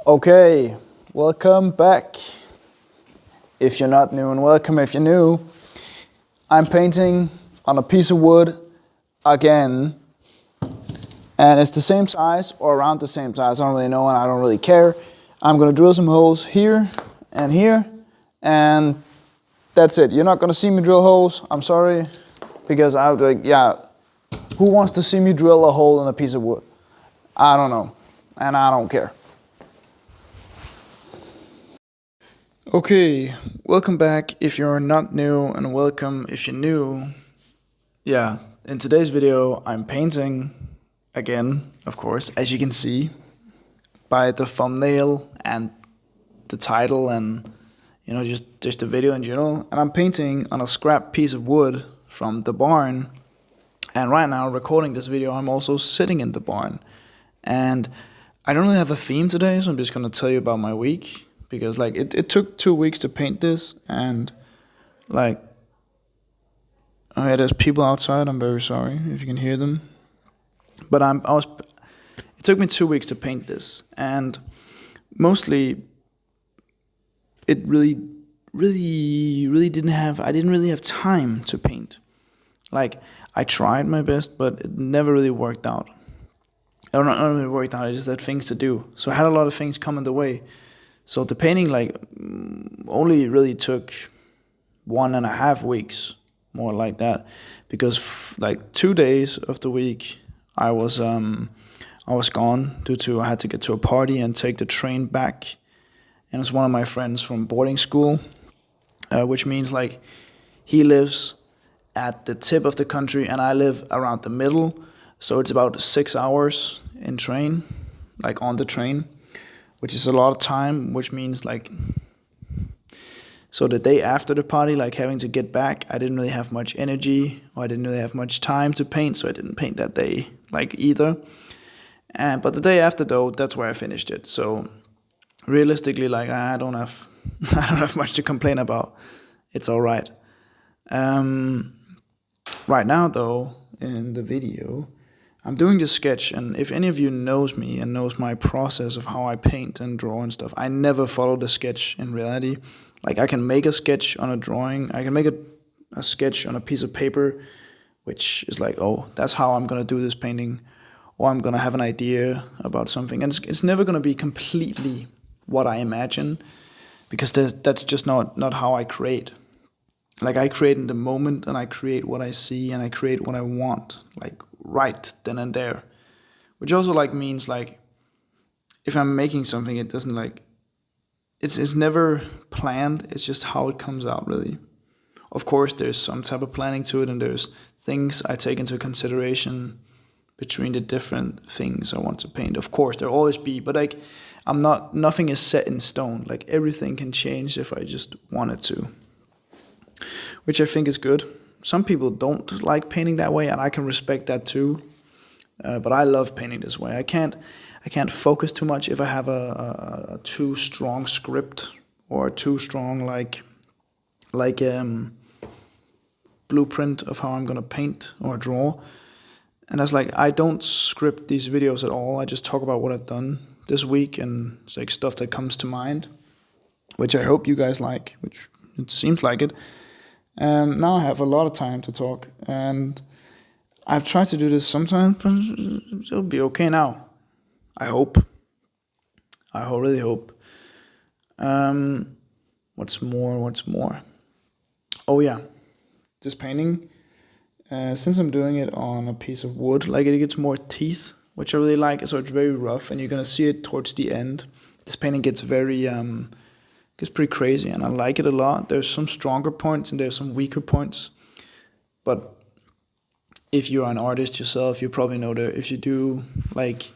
Okay, welcome back. If you're not new, and welcome if you're new. I'm painting on a piece of wood again, and it's the same size or around the same size. I don't really know, and I don't really care. I'm gonna drill some holes here, and that's it. You're not gonna see me drill holes. I'm sorry, because I would like, yeah. Who wants to see me drill a hole in a piece of wood? I don't know, and I don't care. Okay, welcome back if you're not new, and welcome if you're new. Yeah, in today's video I'm painting again, of course, as you can see by the thumbnail and the title and just the video in general. And I'm painting on a scrap piece of wood from the barn. And right now, recording this video, I'm also sitting in the barn. And I don't really have a theme today, so I'm just gonna tell you about my week. Because like it took 2 weeks to paint this, and like, oh yeah, there's people outside. I'm very sorry if you can hear them. But it took me 2 weeks to paint this, and mostly it really I didn't really have time to paint. Like, I tried my best, but it never really worked out. I don't know, it worked out. I just had things to do, so I had a lot of things come in the way. So the painting like only really took 1.5 weeks, more like that, because like 2 days of the week I was gone due to I had to get to a party and take the train back, and it's one of my friends from boarding school, which means like he lives at the tip of the country and I live around the middle, so it's about 6 hours in train, like on the train, which is a lot of time, which means like, so the day after the party, like having to get back, I didn't really have much energy, or I didn't really have much time to paint, so I didn't paint that day like either. But the day after though, that's where I finished it. So realistically, like I don't have I don't have much to complain about. It's all right. Right now though, in the video, I'm doing this sketch, and if any of you knows me and knows my process of how I paint and draw and stuff, I never follow the sketch in reality. Like, I can make a sketch on a drawing, I can make a sketch on a piece of paper, which is like, oh, that's how I'm gonna do this painting, or I'm gonna have an idea about something, and it's never gonna be completely what I imagine, because that's just not how I create. Like, I create in the moment, and I create what I see, and I create what I want, like right then and there. Which also like means like, if I'm making something, it doesn't like, it's never planned, it's just how it comes out really. Of course there's some type of planning to it, and there's things I take into consideration between the different things I want to paint. Of course there'll always be, but like, nothing is set in stone. Like, everything can change if I just wanted to, which I think is good. Some people don't like painting that way, and I can respect that too. But I love painting this way. I can't focus too much if I have a too strong script, or too strong like blueprint of how I'm gonna paint or draw. And that's like, I don't script these videos at all. I just talk about what I've done this week, and it's like stuff that comes to mind, which I hope you guys like, which it seems like it. Now I have a lot of time to talk, and I've tried to do this sometimes, but it'll be okay now. I hope. Really hope. What's more? Oh yeah, this painting, since I'm doing it on a piece of wood, like, it gets more teeth, which I really like, so it's very rough, and you're gonna see it towards the end. This painting gets gets pretty crazy, and I like it a lot. There's some stronger points and there's some weaker points, but if you're an artist yourself, you probably know that if you do like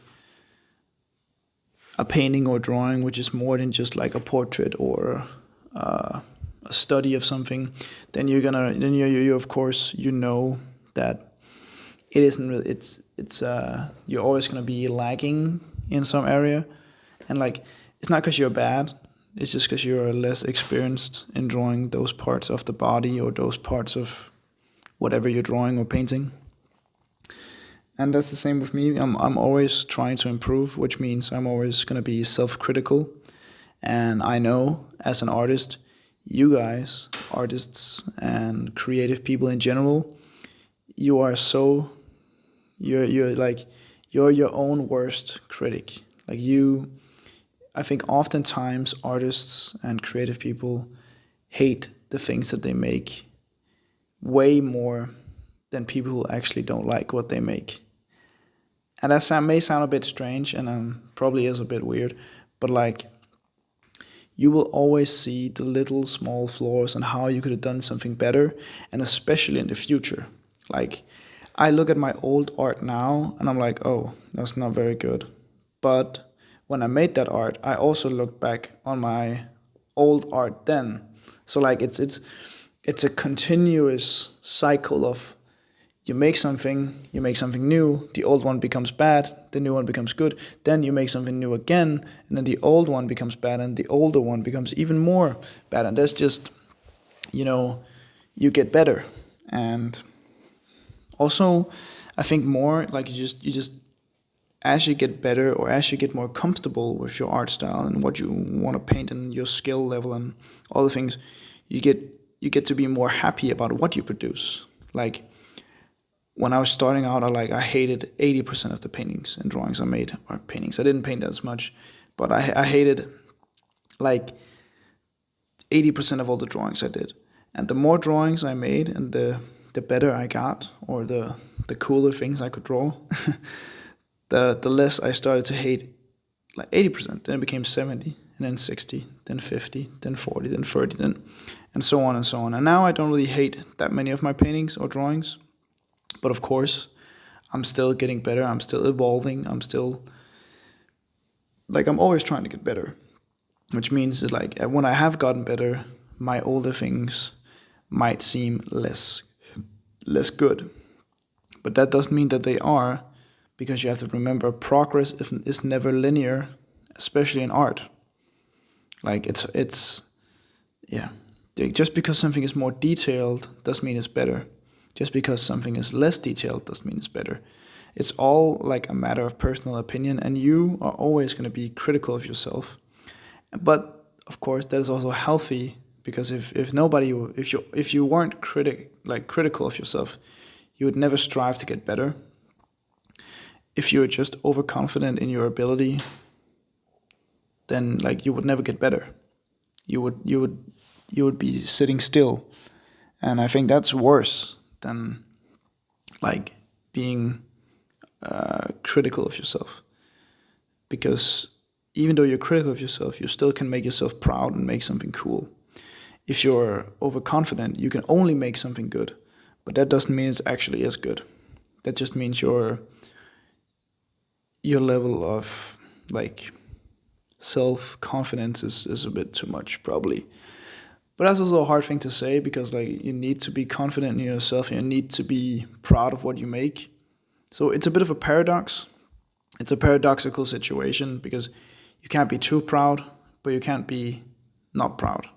a painting or drawing, which is more than just like a portrait or a study of something, then you of course you know that it isn't really, you're always gonna be lagging in some area, and like, it's not because you're bad. It's just because you're less experienced in drawing those parts of the body, or those parts of whatever you're drawing or painting. And that's the same with me. I'm always trying to improve, which means I'm always gonna be self-critical. And I know as an artist, you guys, artists and creative people in general, you are so you're like you're your own worst critic. Like you, I think oftentimes artists and creative people hate the things that they make way more than people who actually don't like what they make. And may sound a bit strange, and probably is a bit weird, but like you will always see the little small flaws and how you could have done something better, and especially in the future. Like I look at my old art now and I'm like, oh, that's not very good. But when I made that art, I also look back on my old art then. So like it's a continuous cycle of you make something new, the old one becomes bad, the new one becomes good, then you make something new again, and then the old one becomes bad, and the older one becomes even more bad. And that's just, you know, you get better. And also, I think more like you just as you get better or as you get more comfortable with your art style and what you want to paint and your skill level and all the things, you get you get to be more happy about what you produce. Like when I was starting out, I hated 80% of the paintings and drawings I made. Or paintings, I didn't paint as much, but I hated like 80% of all the drawings I did. And the more drawings I made, and the better I got, or the cooler things I could draw, the less I started to hate like 80%. Then it became 70, and then 60, then 50, then 40, then 30, then and so on and so on. And now I don't really hate that many of my paintings or drawings. But of course, I'm still getting better. I'm still evolving. I'm always trying to get better, which means that like when I have gotten better, my older things might seem less good. But that doesn't mean that they are, because you have to remember progress is never linear, especially in art. Like it's yeah. Just because something is more detailed doesn't mean it's better. Just because something is less detailed doesn't mean it's better. It's all like a matter of personal opinion, and you are always going to be critical of yourself. But of course, that is also healthy, because if you weren't critical of yourself, you would never strive to get better. If you're just overconfident in your ability, then like you would never get better. You would be sitting still, and I think that's worse than like being critical of yourself. Because even though you're critical of yourself, you still can make yourself proud and make something cool. If you're overconfident, you can only make something good, but that doesn't mean it's actually as good. That just means your level of like self-confidence is a bit too much, probably. But that's also a hard thing to say, because like you need to be confident in yourself and you need to be proud of what you make. So it's a bit of a paradox. It's a paradoxical situation, because you can't be too proud, but you can't be not proud.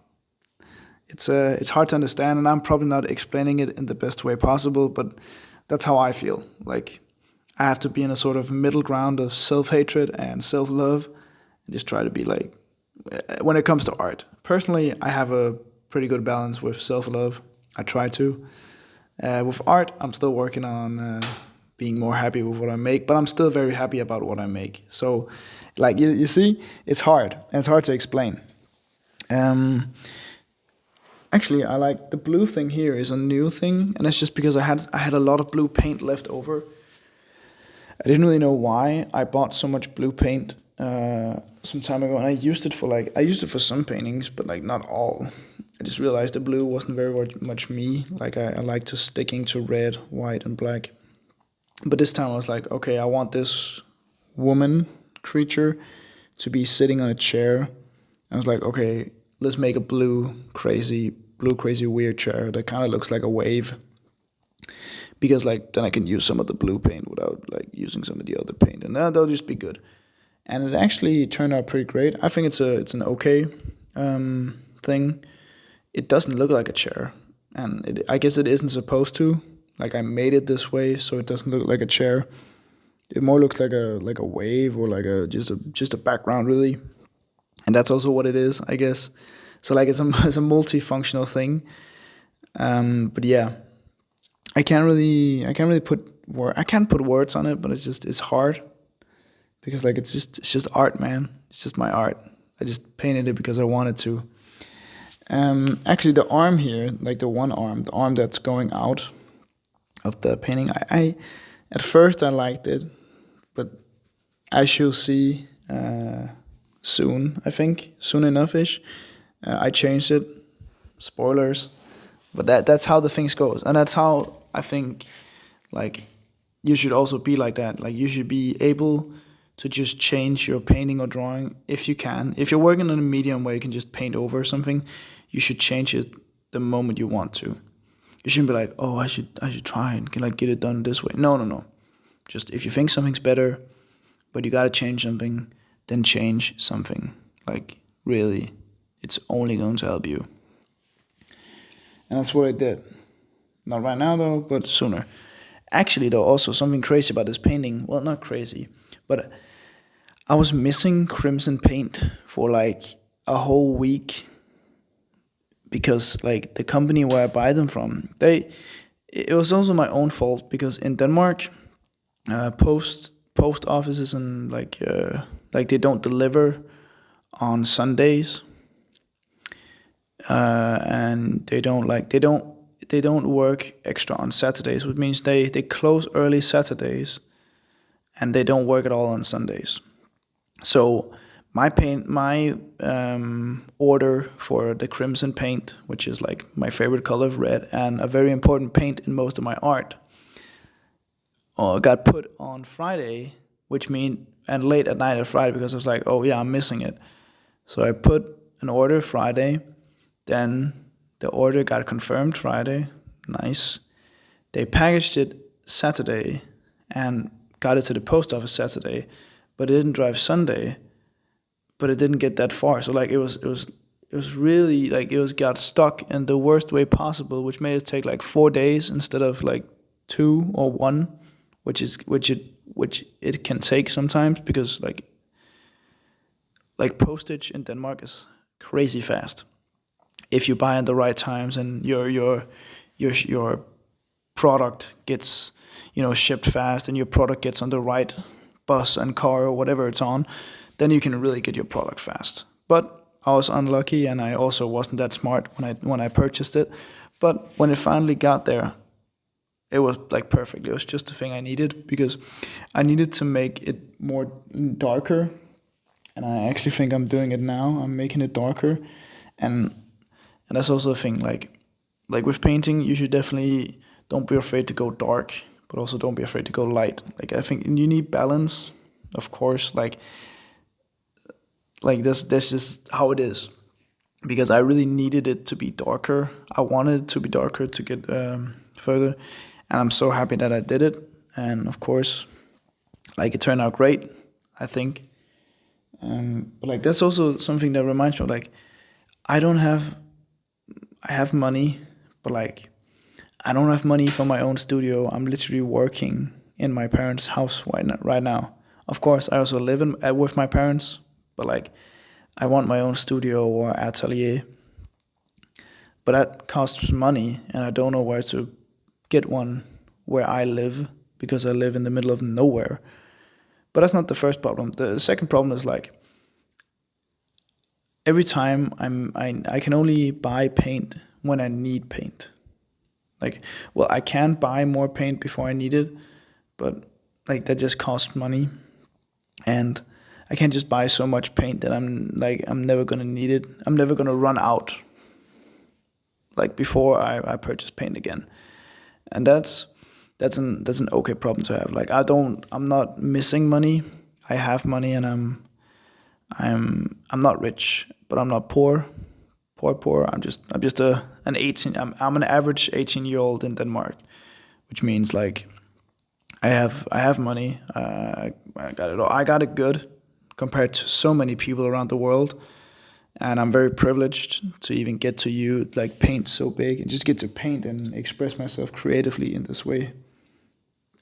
It's hard to understand, and I'm probably not explaining it in the best way possible, but that's how I feel. Like I have to be in a sort of middle ground of self-hatred and self-love, and just try to be like, when it comes to art. Personally, I have a pretty good balance with self-love. I try to. With art, I'm still working on being more happy with what I make, but I'm still very happy about what I make. So, like you see, it's hard, and it's hard to explain. Um, Actually, I like the blue thing here is a new thing, and it's just because I had a lot of blue paint left over. I didn't really know why I bought so much blue paint some time ago, and I used it for some paintings, but like not all. I just realized the blue wasn't very much me. Like I like to sticking to red, white, and black. But this time I was like, okay, I want this woman creature to be sitting on a chair. I was like, okay, let's make a blue crazy weird chair that kind of looks like a wave, because like then I can use some of the blue paint without like using some of the other paint, and that'll just be good. And it actually turned out pretty great. I think it's an okay thing. It doesn't look like a chair, and I guess it isn't supposed to. Like I made it this way so it doesn't look like a chair, It more looks like a wave or like a just a background really, and that's also what it is, I guess. So like it's a it's a multifunctional thing. But yeah, I can't really I can't put words on it, but it's hard because like it's just art, man. It's just my art. I just painted it because I wanted to. Actually, the arm here, like the one arm, the arm that's going out of the painting, I at first I liked it, but as you'll see soon, I think soon enough ish, I changed it. Spoilers, but that's how the things goes, and that's how I think like you should also be like that. Like you should be able to just change your painting or drawing if you can. If you're working in a medium where you can just paint over something, you should change it the moment you want to. You shouldn't be like, oh, I should try and like get it done this way. No, no, no. Just if you think something's better, but you gotta change something, then change something. Like really, it's only going to help you. And that's what I did. Not right now though, but sooner. Actually, though, also something crazy about this painting. Well, not crazy, but I was missing crimson paint for like a whole week because like the company where I buy them from, it was also my own fault because in Denmark, post offices and like they don't deliver on Sundays, and they don't work extra on Saturdays, which means they close early Saturdays and they don't work at all on Sundays. So my order for the crimson paint, which is like my favorite color of red and a very important paint in most of my art, got put on Friday, which mean and late at night at Friday because I was like, oh yeah, I'm missing it. So I put an order Friday, then the order got confirmed Friday. Nice. They packaged it Saturday and got it to the post office Saturday, but it didn't drive Sunday. But it didn't get that far. So like it was really like it was got stuck in the worst way possible, which made it take like 4 days instead of like 2 or 1, which it can take sometimes because like postage in Denmark is crazy fast if you buy at the right times and your product gets shipped fast and your product gets on the right bus and car or whatever it's on, then you can really get your product fast. But I was unlucky and I also wasn't that smart when I purchased it. But when it finally got there, it was like perfect. It was just the thing I needed because I needed to make it more darker, and I actually think I'm doing it now. I'm making it darker, and that's also a thing. Like with painting, you should definitely don't be afraid to go dark, but also don't be afraid to go light. Like I think you need balance, of course. Like that's just how it is. Because I really needed it to be darker. I wanted it to be darker to get further, and I'm so happy that I did it. And of course, like it turned out great, I think. But like that's also something that reminds me of like I don't have I have money, but like I don't have money for my own studio. I'm literally working in my parents' house right now. Of course, I also live with my parents, but like I want my own studio or atelier. But that costs money, and I don't know where to get one where I live because I live in the middle of nowhere. But that's not the first problem. The second problem is like every time I can only buy paint when I need paint. Like, well, I can buy more paint before I need it, but like that just costs money, and I can't just buy so much paint that I'm never gonna need it. I'm never gonna run out. Like before I purchase paint again, and that's an okay problem to have. Like I'm not missing money. I have money, and I'm not rich, but I'm not poor. Poor. I'm just an 18. I'm an average 18-year-old in Denmark, which means like I have money. I got it all. I got it good compared to so many people around the world, and I'm very privileged to even get to like paint so big and just get to paint and express myself creatively in this way.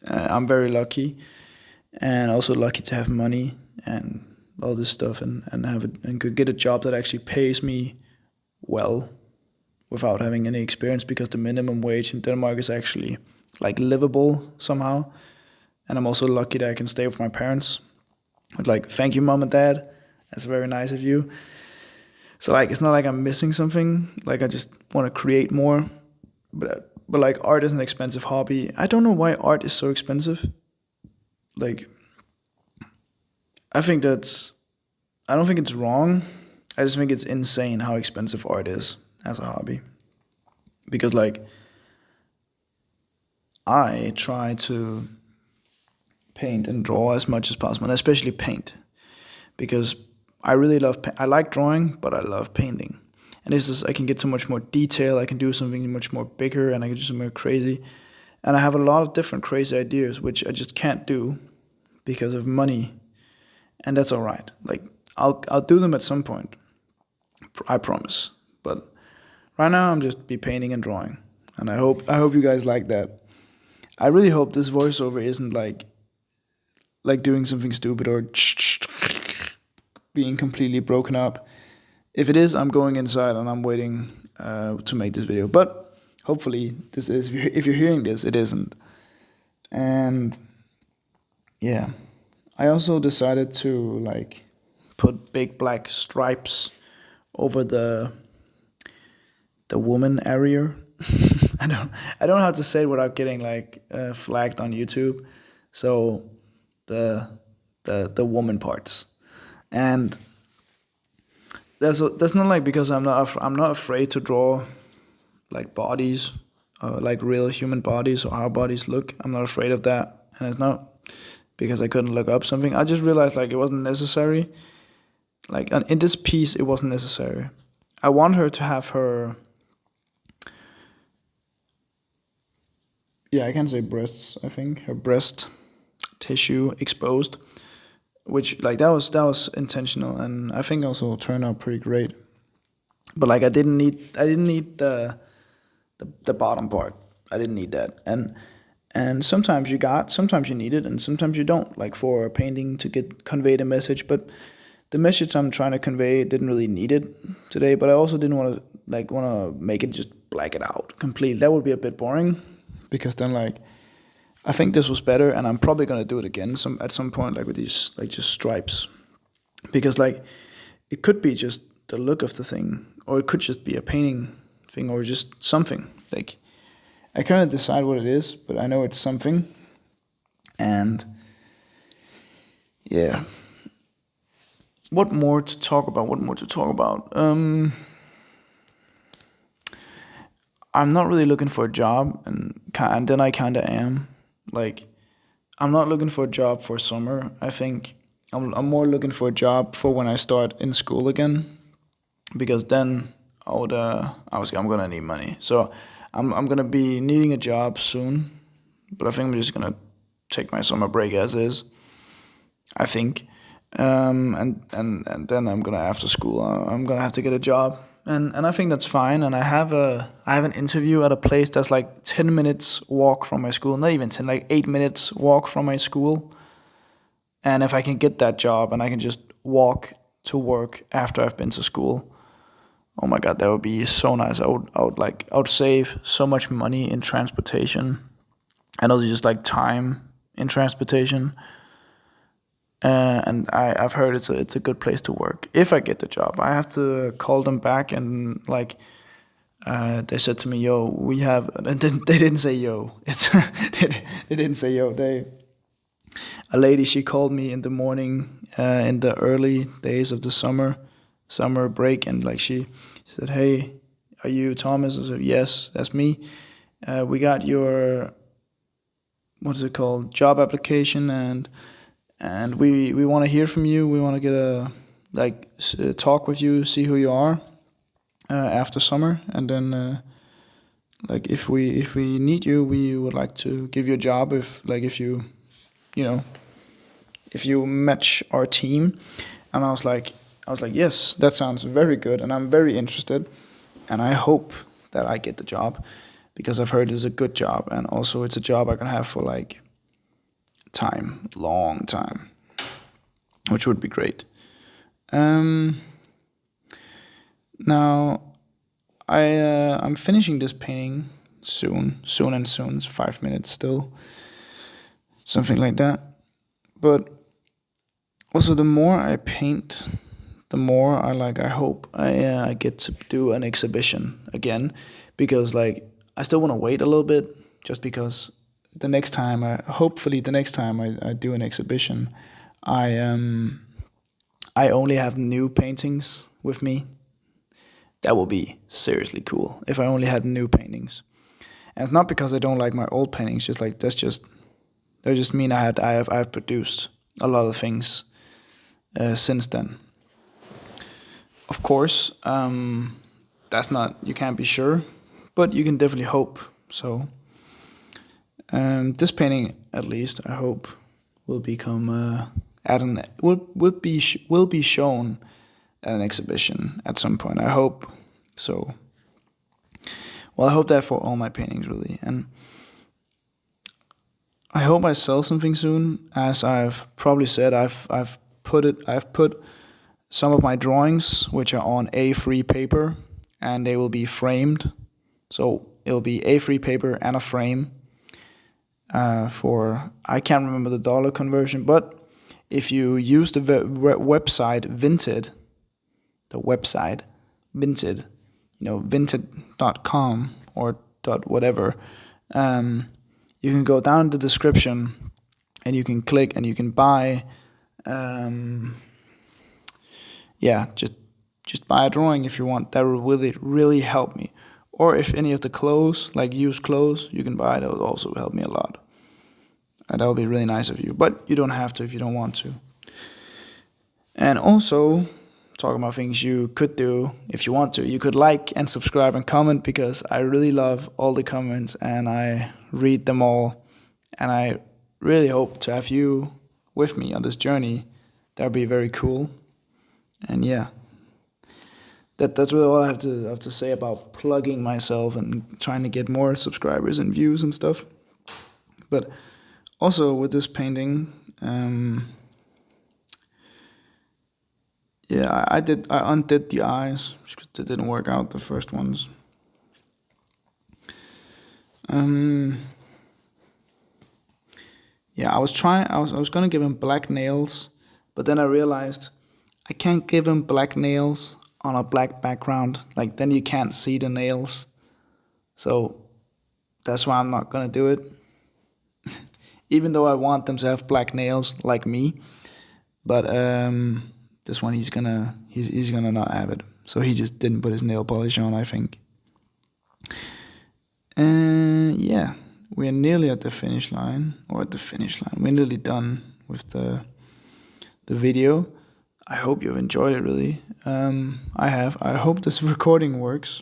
I'm very lucky, and also lucky to have money and all this stuff, and could get a job that actually pays me well without having any experience, because the minimum wage in Denmark is actually like livable somehow. And I'm also lucky that I can stay with my parents. But like, thank you, mom and dad. That's very nice of you. So like, it's not like I'm missing something. Like, I just want to create more. But like, art is an expensive hobby. I don't know why art is so expensive. Like, I think that's. I don't think it's wrong. I just think it's insane how expensive art is as a hobby. Because like, I try to paint and draw as much as possible, and especially paint, because I really love. I like drawing, but I love painting, and this is I can get so much more detail. I can do something much more bigger, and I can do something more crazy, and I have a lot of different crazy ideas which I just can't do because of money, and that's all right. Like, I'll do them at some point, I promise. But right now I'm just be painting and drawing, and I hope you guys like that. I really hope this voiceover isn't like doing something stupid or being completely broken up. If it is, I'm going inside and I'm waiting to make this video. But hopefully, this is. If you're hearing this, it isn't. And yeah, I also decided to like put big black stripes over the woman area. I don't know how to say it without getting like flagged on YouTube. So the the woman parts, and that's not like because I'm not afraid to draw like bodies, like real human bodies or how bodies look. I'm not afraid of that, and it's not because I couldn't look up something. I just realized like it wasn't necessary. Like in this piece, it wasn't necessary. I want her to have her. Yeah, I can say breasts. I think her breast tissue exposed, which like that was intentional, and I think also turned out pretty great. But like I didn't need the bottom part. I didn't need that, and sometimes you need it, and sometimes you don't. Like for a painting to get convey the message, but the message I'm trying to convey didn't really need it today. But I also didn't want to make it just black it out completely. That would be a bit boring, because then like I think this was better, and I'm probably gonna do it again at some point, like with these like just stripes, because like it could be just the look of the thing, or it could just be a painting thing, or just something. Like I can't decide what it is, but I know it's something, and yeah. What more to talk about? What more to talk about? I'm not really looking for a job, and then I kind of am. Like, I'm not looking for a job for summer. I think I'm more looking for a job for when I start in school again, because then I'm gonna need money. So I'm gonna be needing a job soon, but I think I'm just gonna take my summer break as is. I think, and then I'm gonna after school. I'm gonna have to get a job, and I think that's fine. And I have an interview at a place that's like 10 minutes walk from my school. Not even 10, like 8 minutes walk from my school. And if I can get that job and I can just walk to work after I've been to school, oh my god, that would be so nice. I would save so much money in transportation, and also just like time in transportation. And I've heard it's a good place to work. If I get the job, I have to call them back, and like they said to me, "Yo, we have." And they didn't say "yo." It's they didn't say "yo." A lady, she called me in the morning, in the early days of the summer break, and like she said, "Hey, are you Thomas?" I said, "Yes, that's me. We got your what is it called, job application, and we want to hear from you. We want to get a talk with you, see who you are after summer, and then like if we need you, we would like to give you a job if you you know if you match our team." And I was like, yes, that sounds very good, and I'm very interested, and I hope that I get the job, because I've heard it's a good job, and also it's a job I can have for like long time, which would be great. Now I'm finishing this painting soon. It's 5 minutes still, something like that. But also, the more I paint, the more I hope I get to do an exhibition again, because like I still want to wait a little bit, just because hopefully the next time I do an exhibition, I only have new paintings with me. That would be seriously cool if I only had new paintings. And it's not because I don't like my old paintings. Just like that just mean I've produced a lot of things since then. Of course, you can't be sure, but you can definitely hope. So this painting, at least, I hope will become will be shown at an exhibition at some point. I hope so. Well, I hope that for all my paintings, really, and I hope I sell something soon. As I've probably said, I've put some of my drawings, which are on A3 paper, and they will be framed. So it'll be A3 paper and a frame. For I can't remember the dollar conversion, but if you use the website Vinted, vinted.com or .whatever, you can go down in the description and you can click and you can buy, just buy a drawing if you want. That will really help me. Or if any of the clothes, like used clothes, you can buy, that would also help me a lot. And that would be really nice of you. But you don't have to if you don't want to. And also, talking about things you could do if you want to. You could like and subscribe and comment, because I really love all the comments and I read them all. And I really hope to have you with me on this journey. That would be very cool. And yeah, that's really all I have to say about plugging myself and trying to get more subscribers and views and stuff. But also with this painting, I undid the eyes because they didn't work out, the first ones. I was gonna give him black nails, but then I realized I can't give him black nails on a black background. Like, then you can't see the nails. So that's why I'm not gonna do it. Even though I want them to have black nails like me, but this one he's gonna not have it. So he just didn't put his nail polish on, I think. We're nearly at the finish line, We're nearly done with the video. I hope you've enjoyed it, really. I have. I hope this recording works.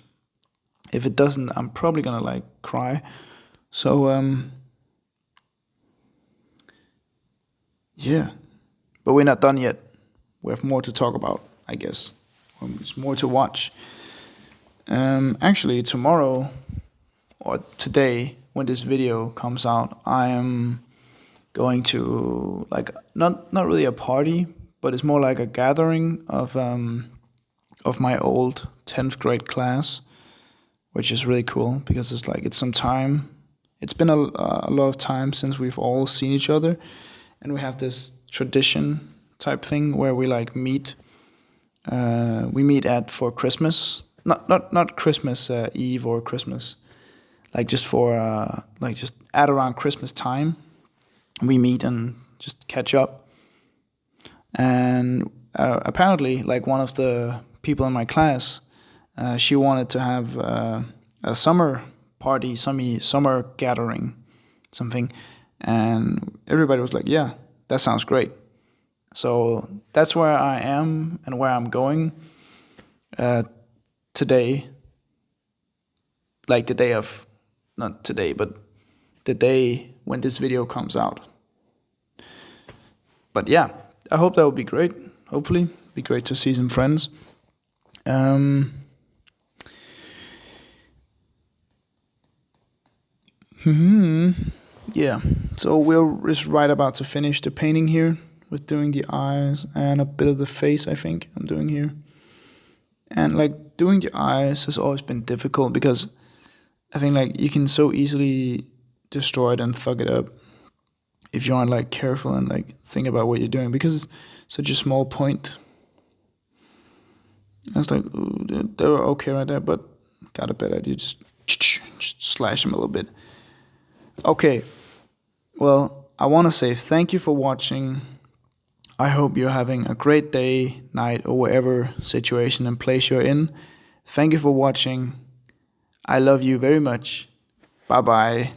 If it doesn't, I'm probably gonna cry. So but we're not done yet. We have more to talk about, I guess. There's more to watch. Actually, tomorrow or today, when this video comes out, I am going to not really a party, but it's more like a gathering of my old 10th grade class, which is really cool because it's some time. It's been a lot of time since we've all seen each other, and we have this tradition type thing where we meet. We meet for Christmas, not Christmas Eve or Christmas, just for just at around Christmas time, we meet and just catch up. And apparently, one of the people in my class, she wanted to have a summer party, summer gathering, something, and everybody was like, "Yeah, that sounds great." So that's where I am and where I'm going today. The day of, not today, but the day when this video comes out. But yeah, I hope that would be great. Hopefully, it'd be great to see some friends. Yeah. So we're just right about to finish the painting here with doing the eyes and a bit of the face, I think I'm doing here. And like doing the eyes has always been difficult because I think like you can so easily destroy it and fuck it up if you aren't like careful and like think about what you're doing, because it's such a small point. I was like, ooh, they were okay right there, but got a better idea. Just slash them a little bit. Okay, well, I want to say thank you for watching. I hope you're having a great day, night, or whatever situation and place you're in. Thank you for watching. I love you very much. Bye bye.